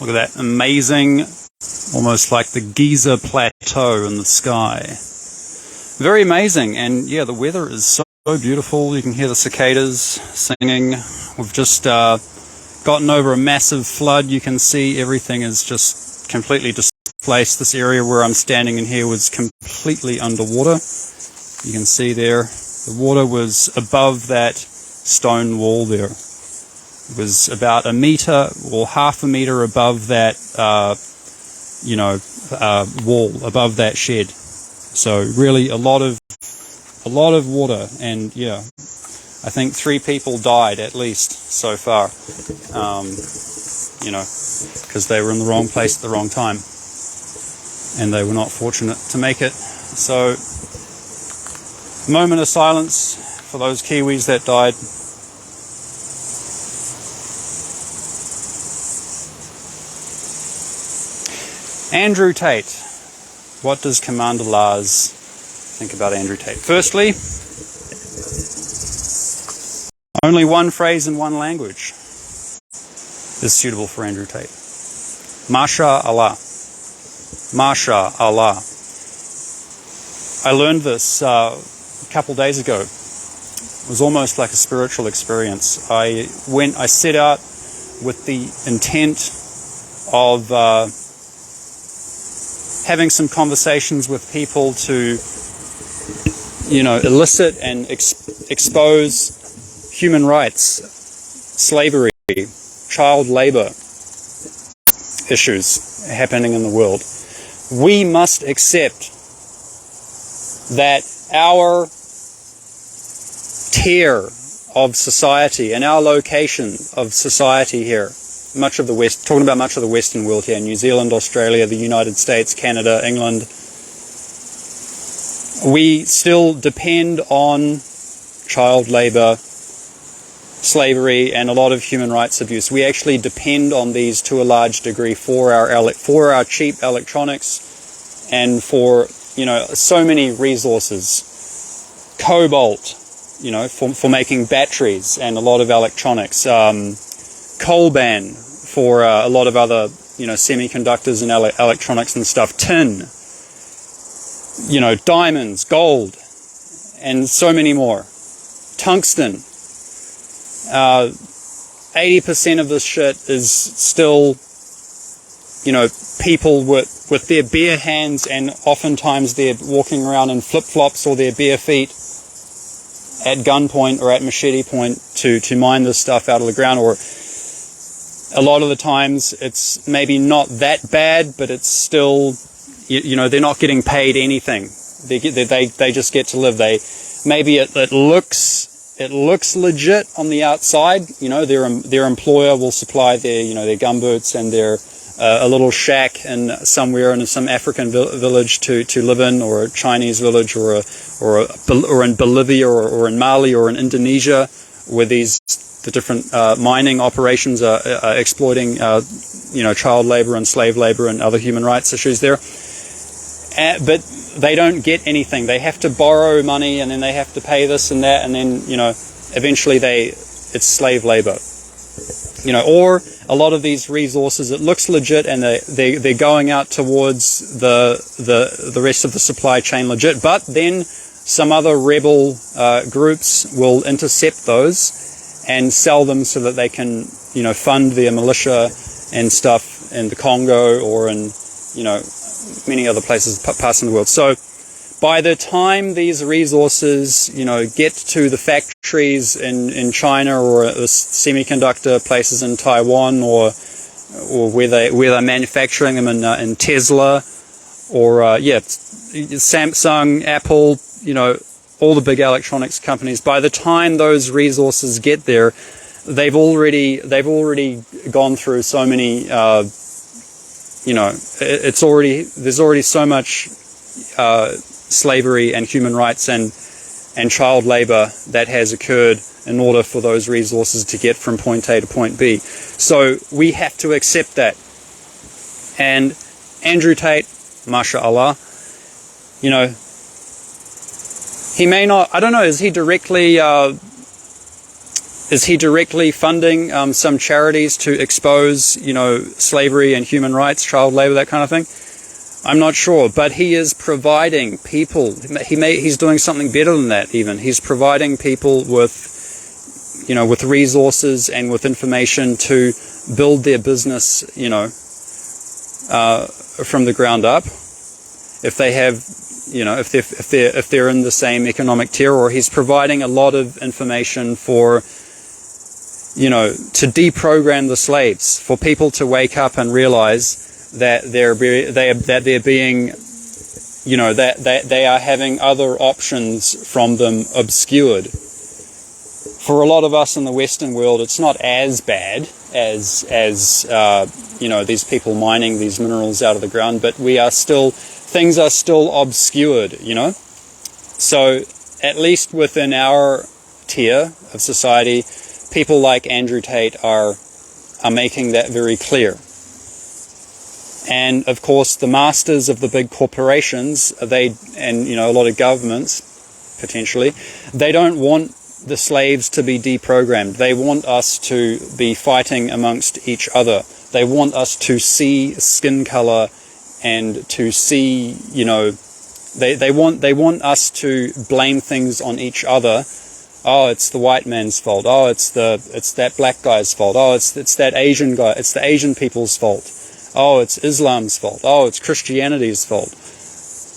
Look at that amazing, almost like the Giza Plateau in the sky. Very amazing, and yeah, the weather is so beautiful. You can hear the cicadas singing. We've just gotten over a massive flood. You can see everything is just completely displaced. This area where I'm standing in here was completely underwater. You can see there, the water was above that stone wall there. It was about a meter or half a meter above that, wall, above that shed. So really a lot of water, and yeah, I think 3 people died at least so far, because they were in the wrong place at the wrong time, and they were not fortunate to make it. So, moment of silence for those Kiwis that died. Andrew Tate. What does Commander Lars think about Andrew Tate? Firstly, only one phrase in one language is suitable for Andrew Tate. Masha Allah. Masha Allah. I learned this a couple days ago. It was almost like a spiritual experience. I set out with the intent of having some conversations with people to, elicit and expose human rights, slavery, child labor issues happening in the world. We must accept that our tier of society and our location of society here, much of the West, talking about much of the Western world here, New Zealand, Australia, the United States, Canada, England, we still depend on child labor, slavery, and a lot of human rights abuse. We actually depend on these to a large degree for our cheap electronics and for, so many resources. Cobalt, for making batteries and a lot of electronics. Coltan for a lot of other, semiconductors and electronics and stuff. Tin, diamonds, gold, and so many more. Tungsten. 80% of this shit is still, people with their bare hands, and oftentimes they're walking around in flip-flops or their bare feet at gunpoint or at machete point to mine this stuff out of the ground. Or a lot of the times it's maybe not that bad, but it's still, they're not getting paid anything. They just get to live. Maybe it looks legit on the outside. Their employer will supply their gumboots and their a little shack somewhere in some African village to live in, or a Chinese village, or in Bolivia, or in Mali, or in Indonesia, where the different mining operations are exploiting child labor and slave labor and other human rights issues there. But they don't get anything. They have to borrow money, and then they have to pay this and that, and then eventually it's slave labor. Or a lot of these resources, it looks legit, and they're going out towards the rest of the supply chain legit, but then some other rebel groups will intercept those and sell them so that they can fund their militia and stuff in the Congo or in many other parts in the world. So by the time these resources, get to the factories in China, or the semiconductor places in Taiwan, or where they're manufacturing them in Tesla, or Samsung, Apple, all the big electronics companies, by the time those resources get there, they've already gone through so many. There's already so much slavery and human rights and child labor that has occurred in order for those resources to get from point A to point B. So we have to accept that. And Andrew Tate, mashallah, he may not, I don't know, is he directly is he directly funding some charities to expose, you know, slavery and human rights, child labor, that kind of thing? I'm not sure, but he is providing people. He's doing something better than that. Even he's providing people with, you know, with resources and with information to build their business, you know, from the ground up. If they have, you know, if they're in the same economic tier, or he's providing a lot of information for, you know, to deprogram the slaves, for people to wake up and realize that they're being, you know, that they are having other options from them obscured. For a lot of us in the Western world, it's not as bad as you know, these people mining these minerals out of the ground, but things are still obscured, you know. So at least within our tier of society, people like Andrew Tate are making that very clear. And of course, the masters of the big corporations, and you know, a lot of governments, potentially, they don't want the slaves to be deprogrammed. They want us to be fighting amongst each other. They want us to see skin color and to see, you know, they want us to blame things on each other. Oh, it's the white man's fault. Oh, it's that black guy's fault. Oh, it's that Asian guy. It's the Asian people's fault. Oh, it's Islam's fault. Oh, it's Christianity's fault.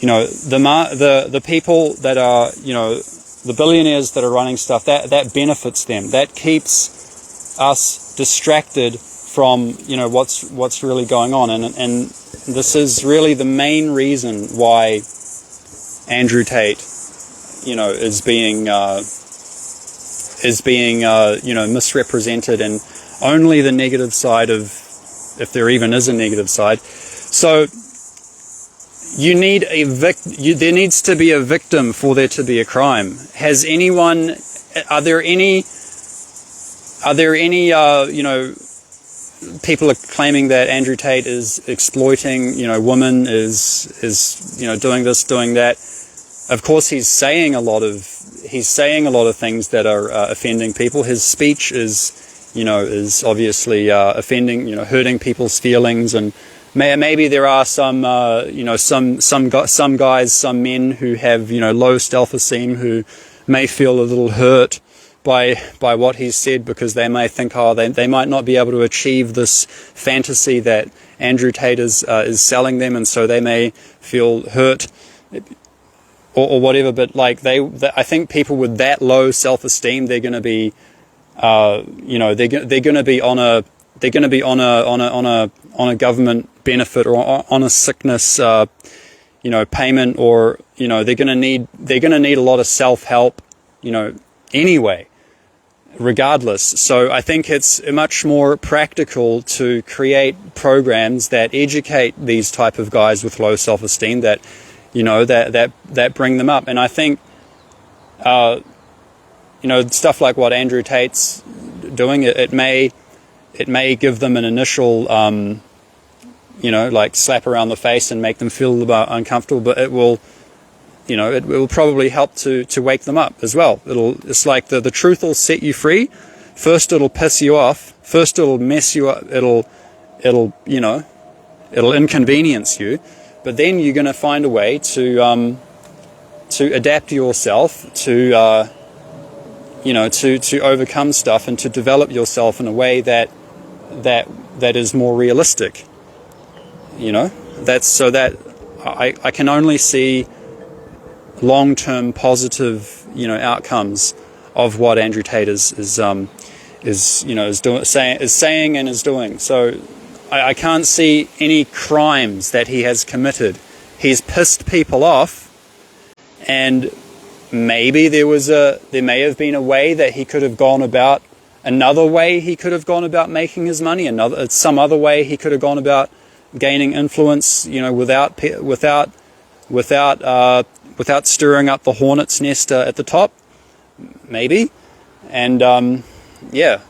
You know, the people that are, you know, the billionaires that are running stuff, that benefits them. That keeps us distracted from, you know, what's really going on. And this is really the main reason why Andrew Tate, you know, is being you know, misrepresented, and only the negative side of, if there even is a negative side. So you need there needs to be a victim for there to be a crime. Are there any you know, people are claiming that Andrew Tate is exploiting, you know, women, is you know, doing this, doing that. Of course, he's saying a lot of things that are offending people. His speech is, you know, is obviously offending, you know, hurting people's feelings, and maybe there are some, you know, some guys, some men who have, you know, low self-esteem, who may feel a little hurt by what he's said, because they may think, oh, they might not be able to achieve this fantasy that Andrew Tate is selling them, and so they may feel hurt or whatever. But like I think people with that low self-esteem, they're going to be, you know, they're going to be on a government benefit, or on a sickness, you know, payment, or, you know, they're going to need a lot of self-help, you know, anyway, regardless. So I think it's much more practical to create programs that educate these type of guys with low self-esteem, that, you know, that bring them up. And I think, you know, stuff like what Andrew Tate's doing, it may give them an initial, you know, like slap around the face and make them feel about uncomfortable, but it will, you know, it will probably help to wake them up as well. It's like the truth will set you free. First it'll piss you off. First it'll mess you up. It'll you know, it'll inconvenience you. But then you're going to find a way to adapt yourself, to you know, to overcome stuff, and to develop yourself in a way that is more realistic. You know, that's so that I can only see long-term positive, you know, outcomes of what Andrew Tate is you know, is saying and is doing. So I can't see any crimes that he has committed. He's pissed people off, and maybe there may have been a way that he could have gone about, another way he could have gone about making his money, some other way he could have gone about gaining influence, you know, without stirring up the hornet's nest at the top, maybe. And yeah,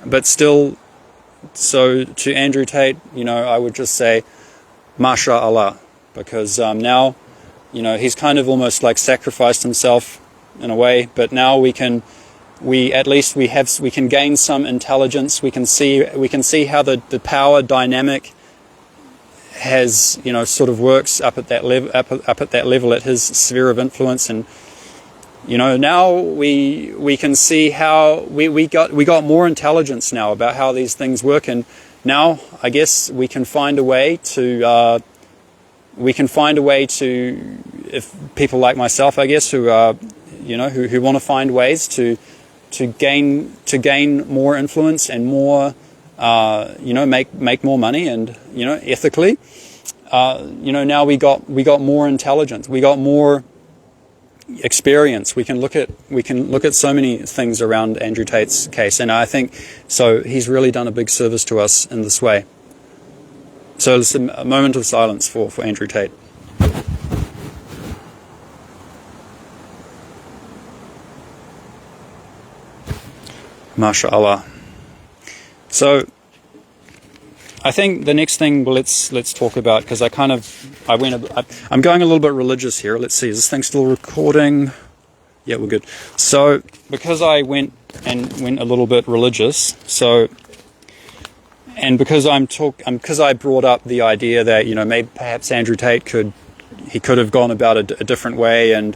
but still, so to Andrew Tate, you know, I would just say Masha Allah, because now, you know, he's kind of almost like sacrificed himself in a way, but now we can at least we can gain some intelligence. We can see how the power dynamic has, sort of works up at that level, up at that level at his sphere of influence. And now we can see how we got more intelligence now about how these things work. And now I guess we can find a way to if people like myself, I guess, who are who want to find ways to gain more influence and more make more money and ethically. Now we got more intelligence, we got more experience. We can look at so many things around Andrew Tate's case, and I think so he's really done a big service to us in this way. So it's a moment of silence for Andrew Tate. MashaAllah. So I think the next thing, well, let's talk about, because I'm going a little bit religious here. Let's see, is this thing still recording? Yeah, we're good. So because I went a little bit religious, and because I brought up the idea that maybe perhaps Andrew Tate could have gone about a different way, and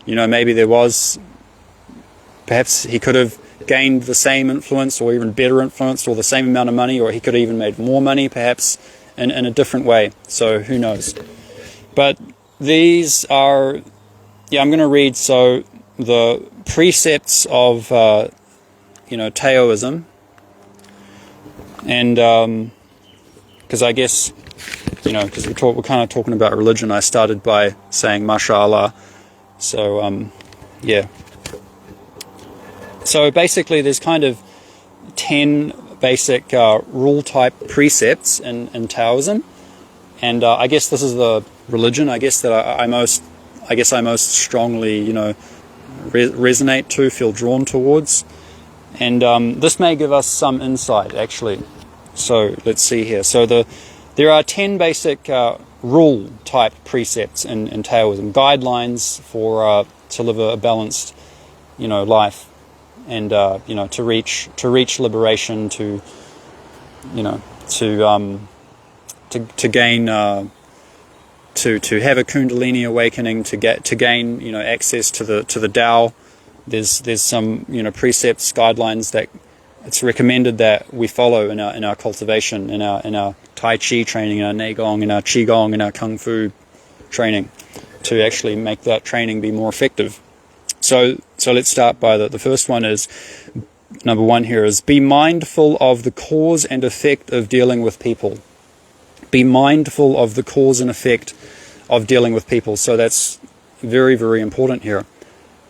maybe perhaps he could have gained the same influence or even better influence or the same amount of money, or he could have even made more money perhaps in a different way. So who knows? But these are, I'm going to read the precepts of Taoism, and because I guess because we're kind of talking about religion, I started by saying MashaAllah. So yeah. So basically there's kind of 10 basic rule type precepts in Taoism, and I guess this is the religion I guess that I most strongly resonate to, feel drawn towards, and this may give us some insight actually. So let's see here. So there are 10 basic rule type precepts in Taoism, guidelines for to live a balanced life. And to reach liberation, to gain to have a Kundalini awakening, to gain access to the Tao. There's some precepts, guidelines that it's recommended that we follow in our cultivation, in our Tai Chi training, in our Neigong, in our Qigong, in our Kung Fu training, to actually make that training be more effective. So let's start by the first one is, number one here is, be mindful of the cause and effect of dealing with people. Be mindful of the cause and effect of dealing with people. So that's very, very important here.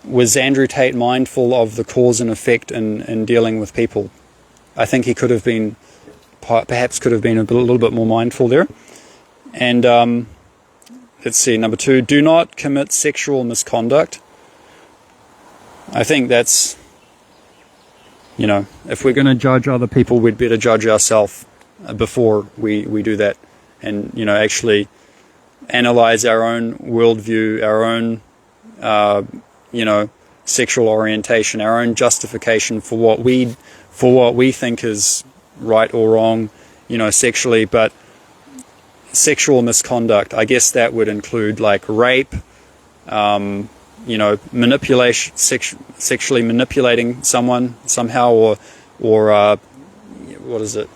Was Andrew Tate mindful of the cause and effect in dealing with people? I think he perhaps could have been a little bit more mindful there. And let's see, number two, do not commit sexual misconduct. I think that's, if we're going to judge other people, we'd better judge ourselves before we do that, and actually analyze our own worldview, our own sexual orientation, our own justification for what we think is right or wrong, sexually. But sexual misconduct, I guess that would include like rape, manipulation, sexually manipulating someone somehow, or what is it?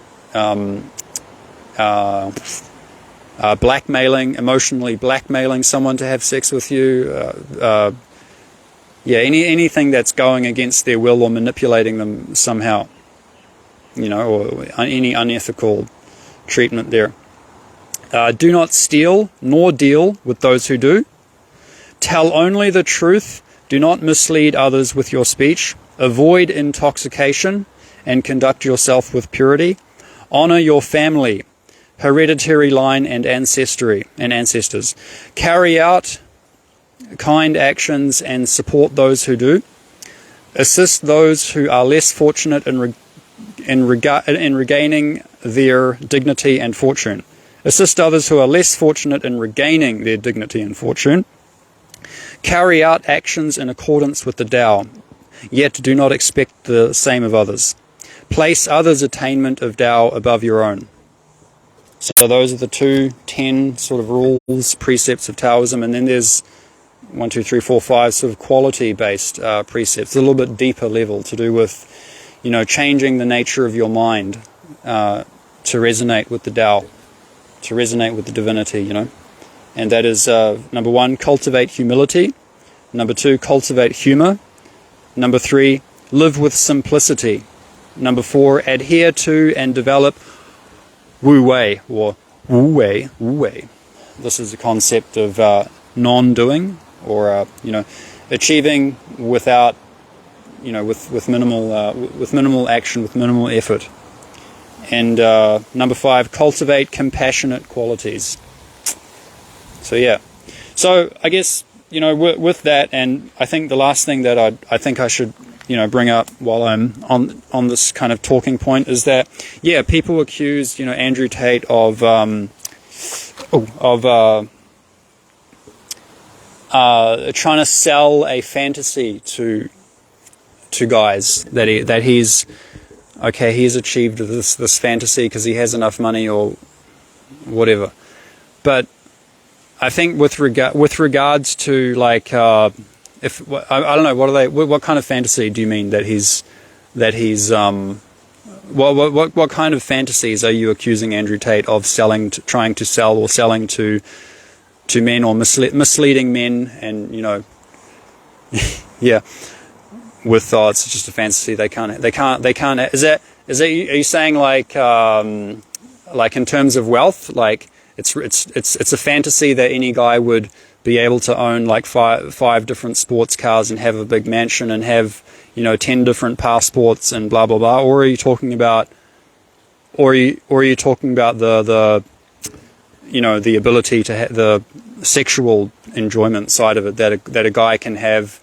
Blackmailing, emotionally blackmailing someone to have sex with you. Anything that's going against their will or manipulating them somehow, or any unethical treatment there. Do not steal nor deal with those who do. Tell only the truth. Do not mislead others with your speech. Avoid intoxication and conduct yourself with purity. Honor your family, hereditary line and ancestors. Carry out kind actions and support those who do. Assist those who are less fortunate in regaining their dignity and fortune. Assist others who are less fortunate in regaining their dignity and fortune. Carry out actions in accordance with the Tao. yet do not expect the same of others. Place others' attainment of Tao above your own. So those are the 10 sort of rules, precepts of Taoism, and then there's 1, 2, 3, 4, 5 sort of quality-based precepts, a little bit deeper level, to do with, changing the nature of your mind to resonate with the Tao, to resonate with the divinity, And that is, number 1, cultivate humility. Number 2, cultivate humor. Number 3, live with simplicity. Number 4, adhere to and develop wu wei, or wu wei. This is the concept of non-doing, or achieving without, with minimal action, with minimal effort. And number 5, cultivate compassionate qualities. So yeah, so I guess with that, and I think the last thing that I think I should bring up while I'm on this kind of talking point is that people accuse Andrew Tate of trying to sell a fantasy to guys that he's achieved this fantasy because he has enough money or whatever. But I think with regards to like if I don't know, what kind of fantasy do you mean that he's what kind of fantasies are you accusing Andrew Tate of trying to sell or selling to men, or misleading men, and with it's just a fantasy, they can't is that are you saying like in terms of wealth, like it's a fantasy that any guy would be able to own like five different sports cars and have a big mansion and have 10 different passports and blah blah blah, or are you talking about the the ability to have the sexual enjoyment side of it, that a guy can have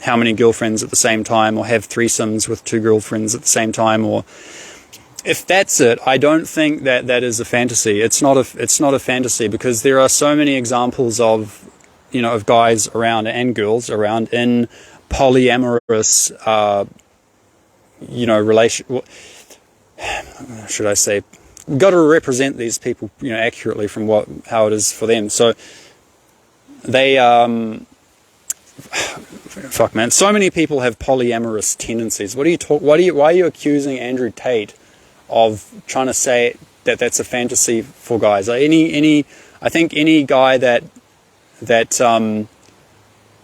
how many girlfriends at the same time, or have threesomes with 2 girlfriends at the same time? Or if that's it, I don't think that is a fantasy. It's not a fantasy, because there are so many examples of of guys around and girls around in polyamorous relation. Should I say? We've got to represent these people accurately from how it is for them. So they fuck man, so many people have polyamorous tendencies. Why are you accusing Andrew Tate of trying to say that that's a fantasy for guys? Like I think any guy that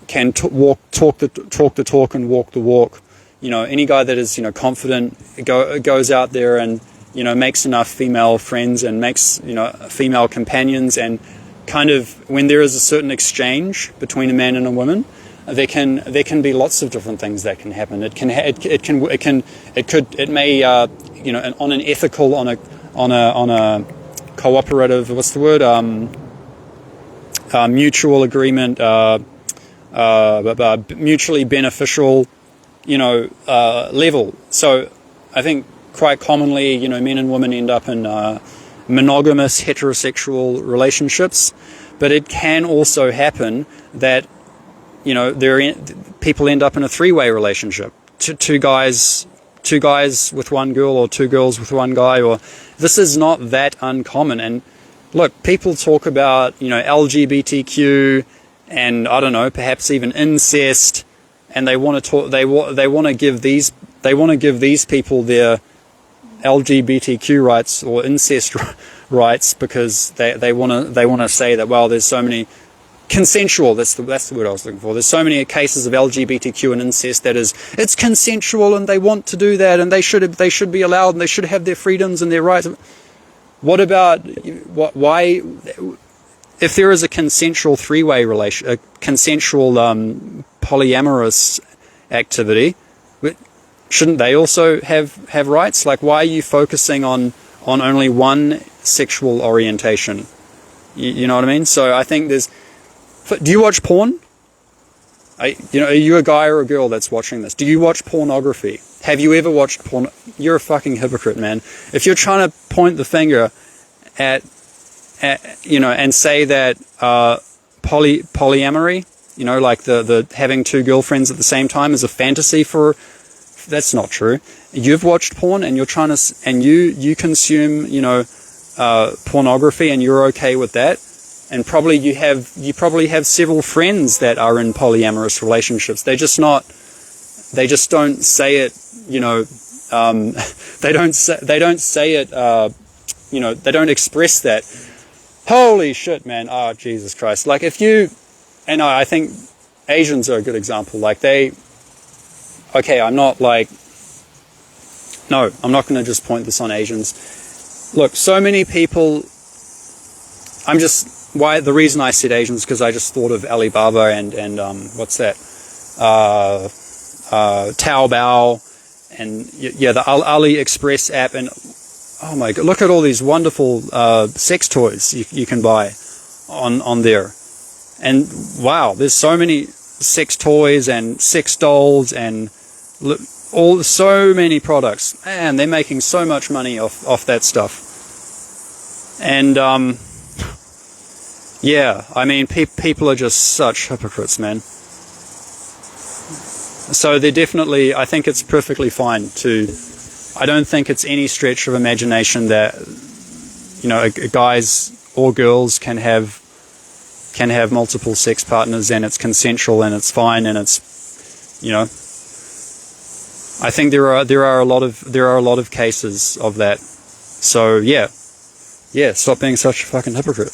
can talk the talk and walk the walk, any guy that is confident, goes out there and makes enough female friends and makes female companions, and kind of when there is a certain exchange between a man and a woman, there can be lots of different things that can happen. It may on an ethical, on a cooperative, what's the word, mutual agreement, mutually beneficial level. So I think quite commonly men and women end up in monogamous heterosexual relationships, but it can also happen that people end up in a 3-way relationship, two guys with one girl, or 2 girls with one guy. Or this is not that uncommon. And look, people talk about LGBTQ and I don't know, perhaps even incest, and they want to give these people their LGBTQ rights or incest rights, because they want to say that, well, there's so many consensual, that's the word I was looking for. There's so many cases of LGBTQ and incest that it's consensual, and they want to do that, and they should be allowed, and they should have their freedoms and their rights. What about why, if there is a consensual 3-way relation, a consensual polyamorous activity, shouldn't they also have rights? Like, why are you focusing on only one sexual orientation? You know what I mean? So I think do you watch porn? Are you a guy or a girl that's watching this? Do you watch pornography? Have you ever watched porn? You're a fucking hypocrite, man. If you're trying to point the finger at and say that polyamory You know, like the having 2 girlfriends at the same time is a fantasy for. That's not true. You've watched porn and you're trying to, and you consume, you know, pornography, and you're okay with that. And probably you probably have several friends that are in polyamorous relationships. They just don't say it, you know, they don't say it, you know, they don't express that. Holy shit, man. Oh, Jesus Christ. Like and I think Asians are a good example. Like okay, I'm not going to just point this on Asians. Look, so many people, the reason I said Asians, because I just thought of Alibaba and what's that? Taobao, and yeah, the AliExpress app, and oh my god, look at all these wonderful sex toys you can buy on there. And wow, there's so many sex toys and sex dolls and so many products. Man, they're making so much money off that stuff. And yeah, I mean, people are just such hypocrites, man. So they're definitely, I think it's perfectly fine I don't think it's any stretch of imagination that, you know, guys or girls can have multiple sex partners, and it's consensual and it's fine, and it's, you know, I think there are a lot of cases of that. So yeah, stop being such a fucking hypocrite.